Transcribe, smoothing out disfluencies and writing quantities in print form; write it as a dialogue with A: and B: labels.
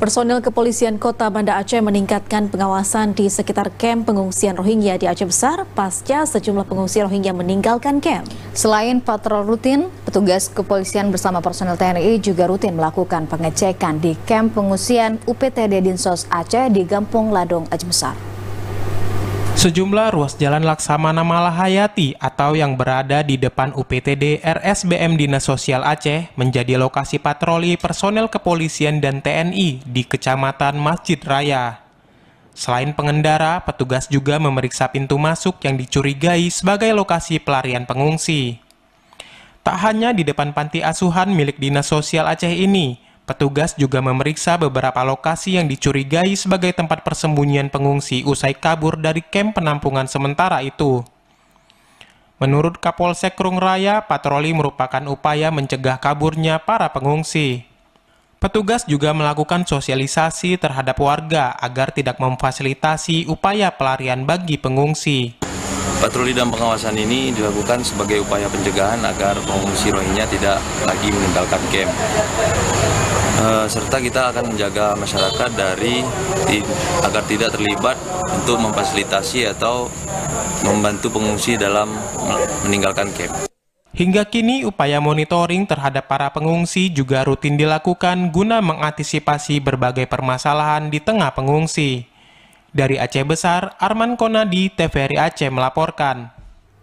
A: Personil kepolisian Kota Banda Aceh meningkatkan pengawasan di sekitar kamp pengungsian Rohingya di Aceh Besar pasca sejumlah pengungsi Rohingya meninggalkan kamp.
B: Selain patrol rutin, petugas kepolisian bersama personil TNI juga rutin melakukan pengecekan di kamp pengungsian UPTD Dinsos Aceh di Gampung Ladong, Aceh Besar.
C: Sejumlah ruas jalan Laksamana Malahayati atau yang berada di depan UPTD RSBM Dinas Sosial Aceh menjadi lokasi patroli personel kepolisian dan TNI di Kecamatan Masjid Raya. Selain pengendara, petugas juga memeriksa pintu masuk yang dicurigai sebagai lokasi pelarian pengungsi. Tak hanya di depan panti asuhan milik Dinas Sosial Aceh ini, petugas juga memeriksa beberapa lokasi yang dicurigai sebagai tempat persembunyian pengungsi usai kabur dari kamp penampungan sementara itu. Menurut Kapolsek Krung Raya, patroli merupakan upaya mencegah kaburnya para pengungsi. Petugas juga melakukan sosialisasi terhadap warga agar tidak memfasilitasi upaya pelarian bagi pengungsi.
D: Patroli dan pengawasan ini dilakukan sebagai upaya pencegahan agar pengungsi Rohingya tidak lagi meninggalkan kamp. Serta kita akan menjaga masyarakat agar tidak terlibat untuk memfasilitasi atau membantu pengungsi dalam meninggalkan kamp.
C: Hingga kini upaya monitoring terhadap para pengungsi juga rutin dilakukan guna mengantisipasi berbagai permasalahan di tengah pengungsi. Dari Aceh Besar, Arman Konadi, TVRI Aceh melaporkan.